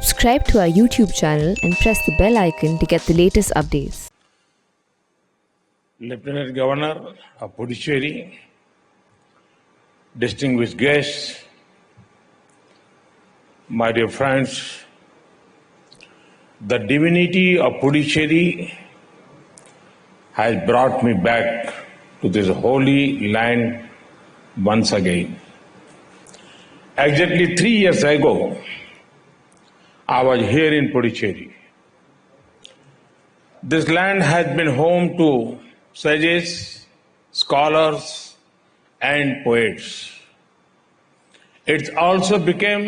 Subscribe to our YouTube channel and press the bell icon to get the latest updates. Lieutenant Governor of Puducherry, distinguished guests, my dear friends, the divinity of Puducherry has brought me back to this holy land once again. Exactly 3 years ago, I was here in Puducherry. This land has been home to sages, scholars, and poets. It also became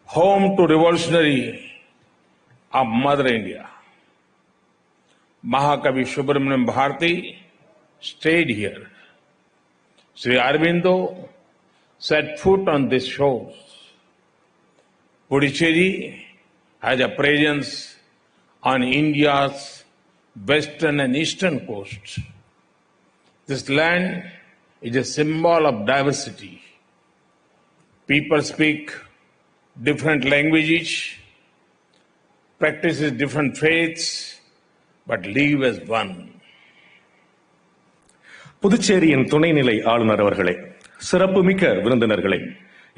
home to revolutionary of Mother India. Mahakavi Subramaniam Bharati stayed here. Sri Aurobindo set foot on this shore. Puducherry has a presence on India's western and eastern coasts. This land is a symbol of diversity. People speak different languages, practices different faiths, but live as one. புதுச்சேரியின் துணைநிலை ஆளுநர் அவர்களே, சிறப்புமிக்க விருந்தினர்களே,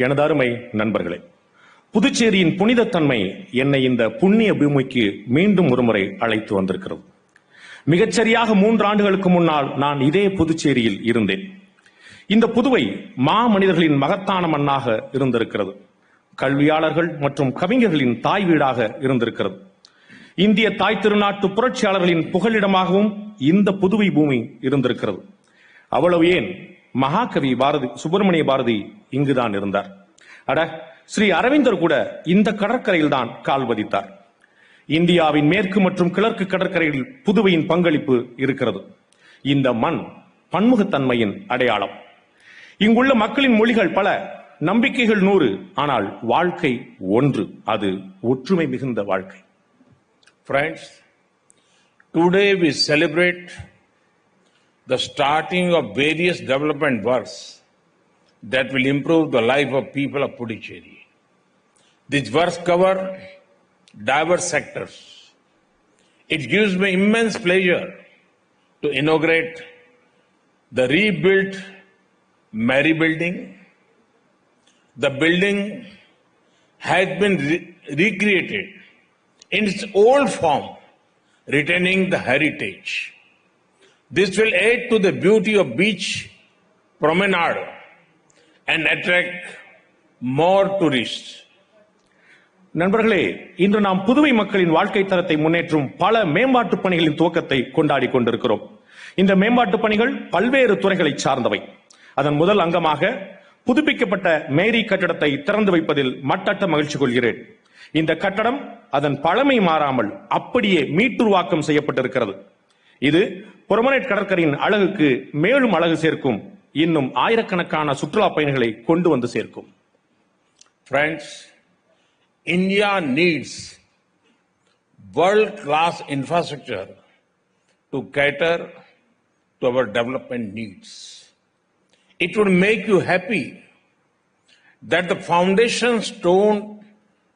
எனது அருமை நண்பர்களே, புதுச்சேரியின் புனிதத்தன்மை என்னை இந்த புண்ணிய பூமிக்கு மீண்டும் ஒருமுறை அழைத்து வந்திருக்கிறது. மிகச்சரியாக 3 ஆண்டுகளுக்கு முன்னால் நான் இதே புதுச்சேரியில் இருந்தேன். இந்த புதுவை மாமனிதர்களின் மகத்தான மண்ணாக இருந்திருக்கிறது. கல்வியாளர்கள் மற்றும் கவிஞர்களின் தாய் வீடாக இருந்திருக்கிறது. இந்திய தாய் திருநாட்டு புரட்சியாளர்களின் புகலிடமாகவும் இந்த புதுவை பூமி இருந்திருக்கிறது. அவ்வளவு ஏன், மகாகவி சுப்பிரமணிய பாரதி இங்குதான் இருந்தார். அட, ஸ்ரீ அரவிந்தர் கூட இந்த கடற்கரையில் தான் கால் பதித்தார். இந்தியாவின் மேற்கு மற்றும் கிழக்கு கடற்கரையில் புதுவையின் பங்களிப்பு இருக்கிறது. இந்த மண் பன்முகத்தன்மையின் அடையாளம். இங்குள்ள மக்களின் மொழிகள் பல, நம்பிக்கைகள் 100, ஆனால் வாழ்க்கை ஒன்று. அது ஒற்றுமை மிகுந்த வாழ்க்கை. Friends, today we celebrate the starting of various development works that will improve the life of people of Puducherry. These works cover diverse sectors. It gives me immense pleasure to inaugurate the rebuilt Mary Building. The building has been recreated in its old form, retaining the heritage. This will add to the beauty of beach promenade and attract more tourists. நண்பர்களே, இன்று நாம் புதுவை மக்களின் வாழ்க்கை தரத்தை முன்னேற்றும் பல மேம்பாட்டு பணிகளின் துவக்கத்தை கொண்டாடி கொண்டிருக்கிறோம். இந்த மேம்பாட்டு பணிகள் பல்வேறு துறைகளை சார்ந்தவை. அதன் முதல் அங்கமாக புதுப்பிக்கப்பட்ட மேரி கட்டடத்தை திறந்து வைப்பதில் மட்டற்ற மகிழ்ச்சி கொள்கிறேன். இந்த கட்டடம் அதன் பழமை மாறாமல் அப்படியே மீட்டுருவாக்கம் செய்யப்பட்டிருக்கிறது. இது புறமனேட் கடற்கரையின் அழகுக்கு மேலும் அழகு சேர்க்கும். இன்னும் ஆயிரக்கணக்கான சுற்றுலா பயணிகளை கொண்டு வந்து சேர்க்கும். Friends, India needs world-class infrastructure to cater to our development needs. It would make you happy that the foundation stone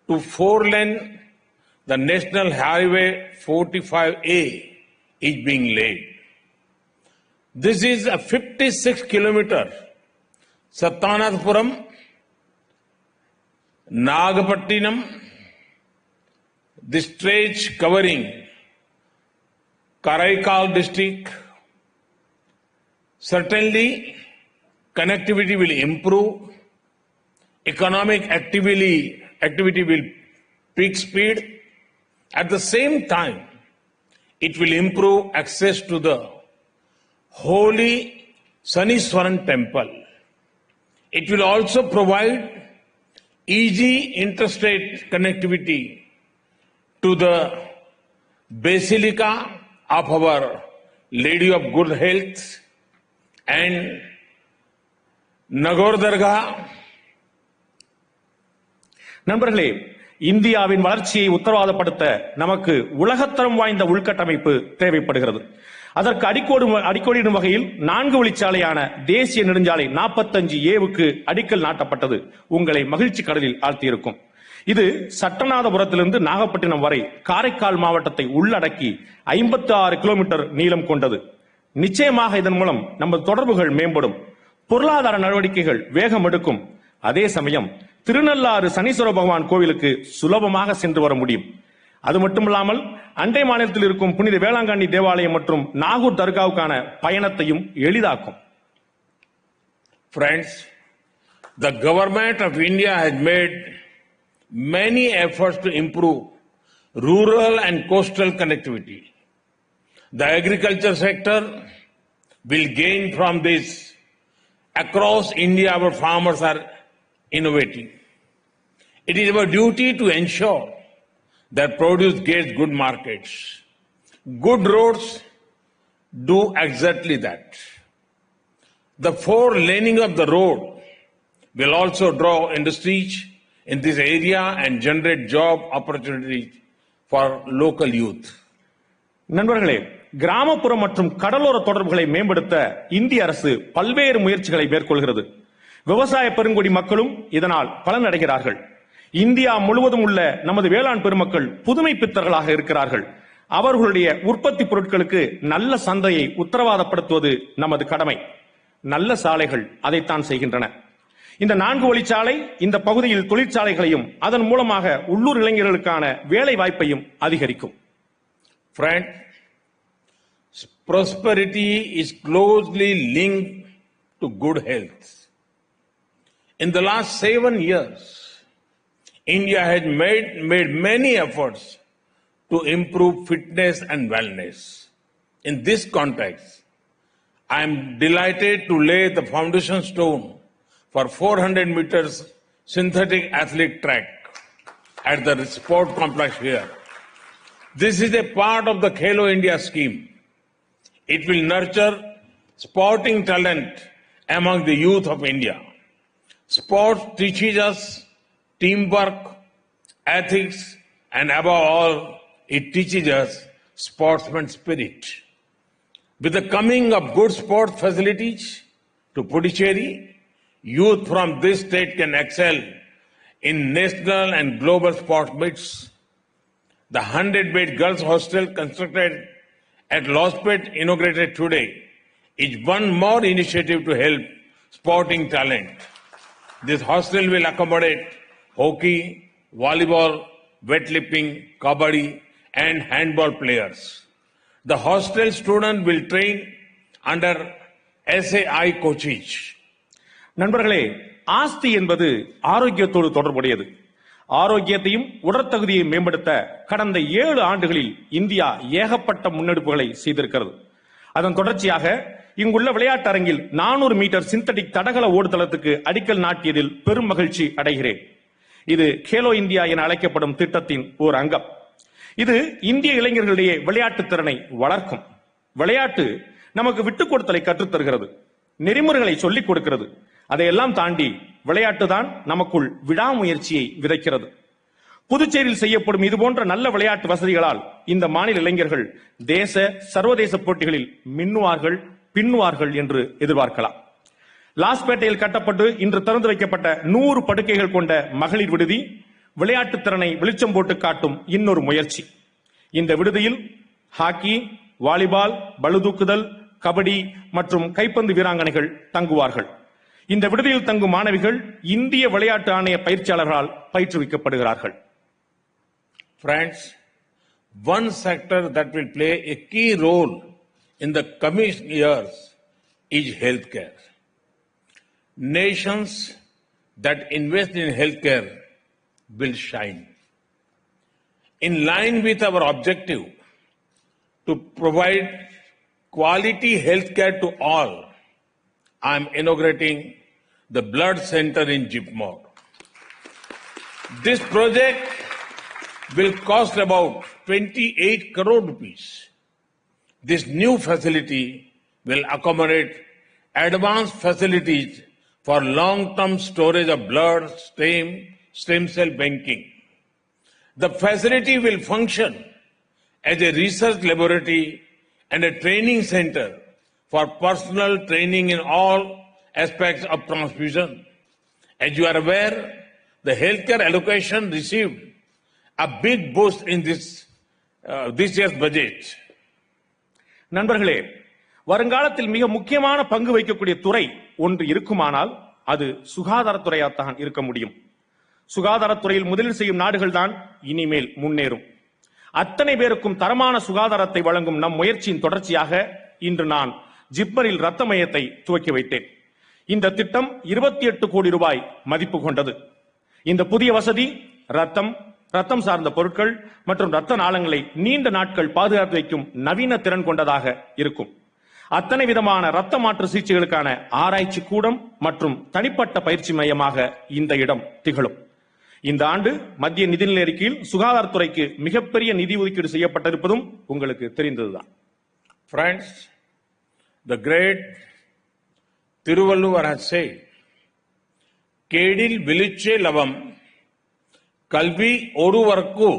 to 4-lane the National Highway 45A is being laid. This is a 56-kilometer Sattanathapuram, Nagapattinam, the stretch covering Karaikal district. Certainly, connectivity will improve, economic activity will peak speed. At the same time, it will improve access to the holy Saniswaran temple. It will also provide easy interstate connectivity to the Basilica of our Lady of Good Health and Nagaur Dargah. நண்பர்களே, இந்தியாவின் வளர்ச்சியை உத்தரவாதப்படுத்த நமக்கு உலகத்தரம் வாய்ந்த உள்கட்டமைப்பு தேவைப்படுகிறது. அதற்கு அடிக்கோடிடும் வகையில் 4 வழிச்சாலையான தேசிய நெடுஞ்சாலை 45A வுக்கு அடிக்கல் நாட்டப்பட்டது உங்களை மகிழ்ச்சி கடலில் ஆழ்த்தியிருக்கும். இது சட்டநாதபுரத்திலிருந்து நாகப்பட்டினம் வரை காரைக்கால் மாவட்டத்தை உள்ளடக்கி 56 கிலோமீட்டர் நீளம் கொண்டது. நிச்சயமாக இதன் மூலம் நமது தொடர்புகள் மேம்படும், பொருளாதார நடவடிக்கைகள் வேகம் எடுக்கும். அதே சமயம் திருநள்ளாறு சனீஸ்வர பகவான் கோவிலுக்கு சுலபமாக சென்று வர முடியும். அது மட்டுமில்லாமல் அண்டை மாநிலத்தில் இருக்கும் புனித வேளாங்கண்ணி தேவாலயம் மற்றும் நாகூர் தர்காவுக்கான பயணத்தையும் எளிதாக்கும். Friends, the government of India has made many efforts to improve rural and coastal connectivity. The agriculture sector will gain from this. Across India, our farmers are innovating. It is our duty to ensure that produce gets good markets. Good roads do exactly that. The 4-laning of the road will also draw industries in this area and generate job opportunities for local youth. நண்பர்களே, கிராமப்புற மற்றும் கடலோர தொடர்புகளை மேம்படுத்த இந்திய அரசு பல்வேறு முயற்சிகளை மேற்கொள்கிறது. விவசாய பெருங்குடி மக்களும் இதனால் பலனடைகிறார்கள். இந்தியா முழுவதும் உள்ள நமது வேளாண் பெருமக்கள் புதுமை பித்தர்களாக இருக்கிறார்கள். அவர்களுடைய உற்பத்தி பொருட்களுக்கு நல்ல சந்தையை உத்தரவாதப்படுத்துவது நமது கடமை. நல்ல சாலைகள் அதைத்தான் செய்கின்றன. இந்த 4 வழிச்சாலை இந்த பகுதியில் தொழிற்சாலைகளையும் அதன் மூலமாக உள்ளூர் இளைஞர்களுக்கான வேலை வாய்ப்பையும் அதிகரிக்கும். Friend, prosperity is closely linked to good health. In the last 7 years, India has made many efforts to improve fitness and wellness. In this context, I am delighted to lay the foundation stone for 400 meters synthetic athlete track at the sport complex here. This is a part of the Khelo India scheme. It will nurture sporting talent among the youth of India. Sport teaches us teamwork, ethics, and above all, it teaches us sportsman spirit. With the coming of good sport facilities to Puducherry, youth from this state can excel in national and global sports meets. The 100-bed girls' hostel constructed at Lospet, inaugurated today, is one more initiative to help sporting talent. This hostel will accommodate hockey, volleyball, weightlifting, kabaddi, and handball players. The hostel student will train under SAI coaches. நண்பர்களே, ஆஸ்தி என்பது ஆரோக்கியத்தோடு தொடர்புடையது. ஆரோக்கியத்தையும் உடற்தகுதியை மேம்படுத்த கடந்த 7 ஆண்டுகளில் India ஏகப்பட்ட முன்னெடுப்புகளை செய்திருக்கிறது. அதன் தொடர்ச்சியாக இங்குள்ள விளையாட்டு அரங்கில் 400 மீட்டர் சிந்தட்டிக் தடகள ஓடுதளத்துக்கு அடிக்கல் நாட்டியதில் பெரும் மகிழ்ச்சி அடைகிறேன். இது கேலோ இந்தியா என அழைக்கப்படும் திட்டத்தின் ஒரு அங்கம். இது இந்திய இளைஞர்களிடையே விளையாட்டு திறனை வளர்க்கும். விளையாட்டு நமக்கு விட்டுக் கொடுத்தலை கற்றுத்தருகிறது, நெறிமுறைகளை சொல்லிக் கொடுக்கிறது. அதையெல்லாம் தாண்டி விளையாட்டு தான் நமக்குள் விடாமுயற்சியை விதைக்கிறது. புதுச்சேரியில் செய்யப்படும் இதுபோன்ற நல்ல விளையாட்டு வசதிகளால் இந்த மாநில இளைஞர்கள் தேச சர்வதேச போட்டிகளில் மின்னுவார்கள், பின்னுவார்கள் என்று எதிர்பார்க்கலாம். லாஸ்பேட்டையில் கட்டப்பட்டு இன்று திறந்து வைக்கப்பட்ட 100 படுக்கைகள் கொண்ட மகளிர் விடுதி விளையாட்டு திறனை வெளிச்சம் போட்டு காட்டும் இன்னொரு முயற்சி. இந்த விடுதியில் ஹாக்கி, வாலிபால், பளுதூக்குதல், கபடி மற்றும் கைப்பந்து வீராங்கனைகள் தங்குவார்கள். இந்த விடுதியில் தங்கும் மாணவிகள் இந்திய விளையாட்டு ஆணைய பயிற்சியாளர்களால் பயிற்றுவிக்கப்படுகிறார்கள். Friends, one sector that will play a key role in the coming years is healthcare. Nations that invest in healthcare will shine. In line with our objective to provide quality healthcare to all, I am inaugurating the Blood Center in Jipmore. This project will cost about 28 crore rupees. This new facility will accommodate advanced facilities for long-term storage of blood, stem cell banking. The facility will function as a research laboratory and a training center for personal training in all aspects of transfusion. As you are aware, the healthcare allocation received a big boost in this year's budget. நண்பர்களே, வருங்காலத்தில் மிக முக்கியமான பங்கு வகிக்கக்கூடிய துறை ஒன்று இருக்குமானால் அது சுகாதாரத்துறையாகத்தான் இருக்க முடியும். சுகாதாரத்துறையில் முதலீடு செய்யும் நாடுகள் தான் இனிமேல் முன்னேறும். அத்தனை பேருக்கும் தரமான சுகாதாரத்தை வழங்கும் நம் முயற்சியின் தொடர்ச்சியாக இன்று நான் ஜிப்மரில் ரத்த மையத்தை துவக்கி வைத்தேன். இந்த திட்டம் 28 கோடி ரூபாய் மதிப்பு கொண்டது. இந்த புதிய வசதி ரத்தம் சார்ந்த பொருட்கள் மற்றும் ரத்த நாளங்களை நீண்ட நாட்கள் பாதுகாத்து வைக்கும் நவீன திறன் கொண்டதாக இருக்கும். அத்தனை விதமான ரத்த மாற்று சிகிச்சைகளுக்கான ஆராய்ச்சி கூடம் மற்றும் தனிப்பட்ட பயிற்சி மையமாக இந்த இடம் திகழும். இந்த ஆண்டு மத்திய நிதிநிலை அறிக்கையில் சுகாதாரத்துறைக்கு மிகப்பெரிய நிதி ஒதுக்கீடு செய்யப்பட்டிருப்பதும் உங்களுக்கு தெரிந்ததுதான். Friends, the great Tiruvalluvar has said, "Kedil viliche lavam, kalvi oruvarku,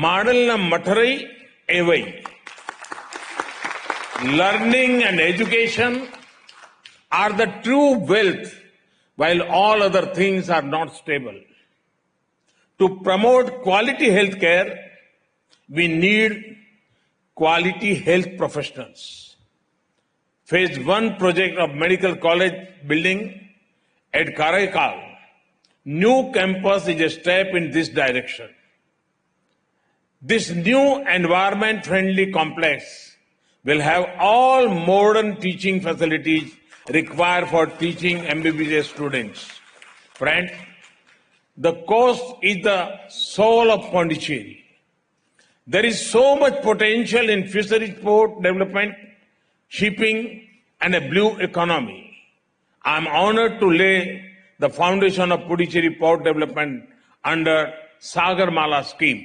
madalna matharai evai." Learning and education are the true wealth, while all other things are not stable. To promote quality health care, we need quality health professionals. Phase 1 project of Medical College building at Karaikal, new campus is a step in this direction. This new environment-friendly complex will have all modern teaching facilities required for teaching MBBS students. Friends, the coast is the soul of Pondicherry. There is so much potential in fisheries, port development, shipping, and a blue economy. I am honored to lay the foundation of Puducherry Port Development under Sagarmala scheme.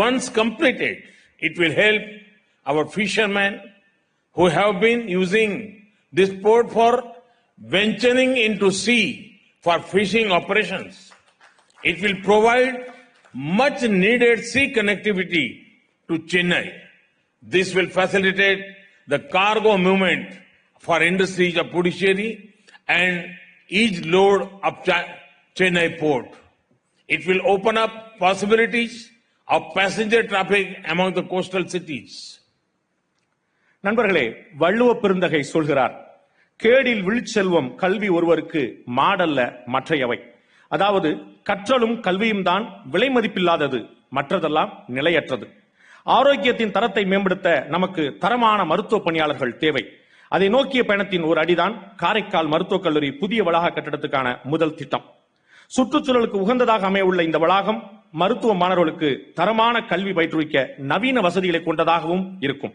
Once completed, it will help our fishermen who have been using this port for venturing into sea for fishing operations. It will provide much needed sea connectivity to Chennai. This will facilitate the cargo movement for industries of Puducherry and each load of Chennai port. It will open up possibilities of passenger traffic among the coastal cities. நண்பர்களே, வள்ளுவ பெருந்தகை சொல்கிறார், கேடில் விழுச்செல்வம் கல்வி ஒருவருக்கு மாடல்ல மற்றையவை. அதாவது கற்றலும் கல்வியும் தான் விலை மதிப்பில்லாதது, மற்றதெல்லாம் நிலையற்றது. ஆரோக்கியத்தின் தரத்தை மேம்படுத்த நமக்கு தரமான மருத்துவ பணியாளர்கள் தேவை. அதை நோக்கிய பயணத்தின் ஒரு அடிதான் காரைக்கால் மருத்துவக் கல்லூரி புதிய வளாக கட்டடத்துக்கான முதல் திட்டம். சுற்றுச்சூழலுக்கு உகந்ததாக அமைய உள்ள இந்த வளாகம் மருத்துவ மாணவர்களுக்கு தரமான கல்வி பயிற்றுவிக்க நவீன வசதிகளை கொண்டதாகவும் இருக்கும்.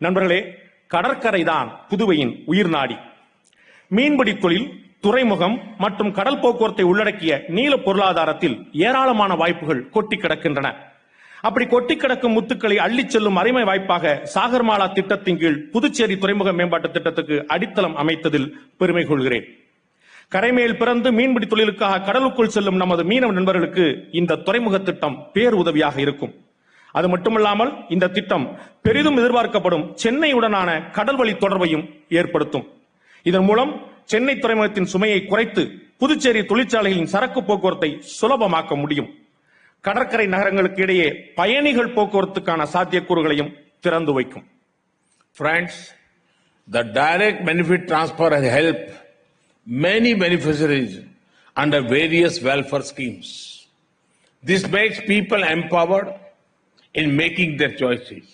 நண்பர்களே, கடற்கரை தான் புதுவையின் உயிர் நாடி. மீன்பிடி தொழில், துறைமுகம் மற்றும் கடல் போக்குவரத்தை உள்ளடக்கிய நீல பொருளாதாரத்தில் ஏராளமான வாய்ப்புகள் கொட்டி கிடக்கின்றன. அப்படி கொட்டி கிடக்கும் முத்துக்களை அள்ளிச் செல்லும் அருமை வாய்ப்பாக சாகர்மாலா திட்டத்தின் கீழ் புதுச்சேரி துறைமுக மேம்பாட்டு திட்டத்துக்கு அடித்தளம் அமைத்ததில் பெருமை கொள்கிறேன். கரைமேல் பிறந்து மீன்பிடி தொழிலுக்காக கடலுக்குள் செல்லும் நமது மீனவ நண்பர்களுக்கு இந்த துறைமுக திட்டம் பேருதவியாக இருக்கும். அது மட்டுமல்லாமல் இந்த திட்டம் பெரிதும் எதிர்பார்க்கப்படும் சென்னையுடனான கடல்வழி தொடர்பையும் ஏற்படுத்தும். இதன் மூலம் சென்னை துறைமுகத்தின் சுமையை குறைத்து புதுச்சேரி தொழிற்சாலைகளின் சரக்கு போக்குவரத்தை சுலபமாக்க முடியும். கடற்கரை நகரங்களுக்கு இடையே பயணிகள் போக்குவரத்துக்கான சாத்தியக்கூறுகளையும் திறந்து வைக்கும். Friends, the direct benefit transfer has helped many beneficiaries under various welfare schemes. This makes people empowered in making their choices.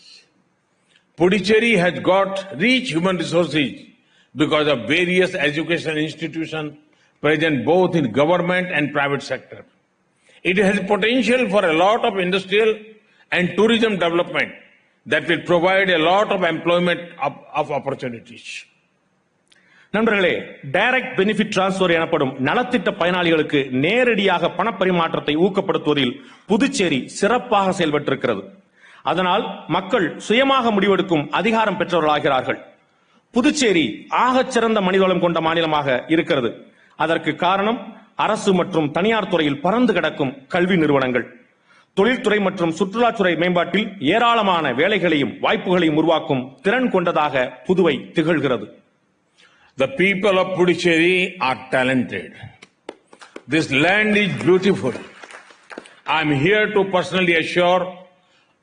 Puducherry has got rich human resources because of various education institutions present both in government and private sector. It has potential for a lot of industrial and tourism development that will provide a lot of employment of opportunities. நண்பர்களே, direct benefit transfer எனப்படும் நலத்திட்ட பயனாளிகளுக்கு நேரடியாக பணப்பரிமாற்றத்தை ஊக்கப்படுத்துவதில் புதுச்சேரி சிறப்பாக செயல்பட்டிருக்கிறது. அதனால் மக்கள் சுயமாக முடிவெடுக்கும் அதிகாரம் பெற்றவர்களாகிறார்கள். புதுச்சேரி ஆகச் சிறந்த மனிதவளம் கொண்ட மாநிலமாக இருக்கிறது. அதற்கு காரணம் அரசு மற்றும் தனியார் துறையில் பறந்து கிடக்கும் கல்வி நிறுவனங்கள். தொழில்துறை மற்றும் சுற்றுலாத்துறை மேம்பாட்டில் ஏராளமான வேலைகளையும் வாய்ப்புகளையும் உருவாக்கும் திறன் கொண்டதாக புதுவை திகழ்கிறது. The people of Puducherry are talented. This land is beautiful. I am here to personally assure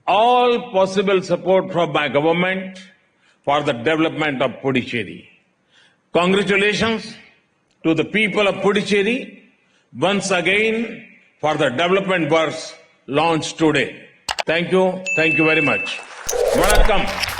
all possible support from my government for the development of Puducherry. Congratulations to the people of Puducherry once again for the development works launched today. Thank you very much. Vanakkam.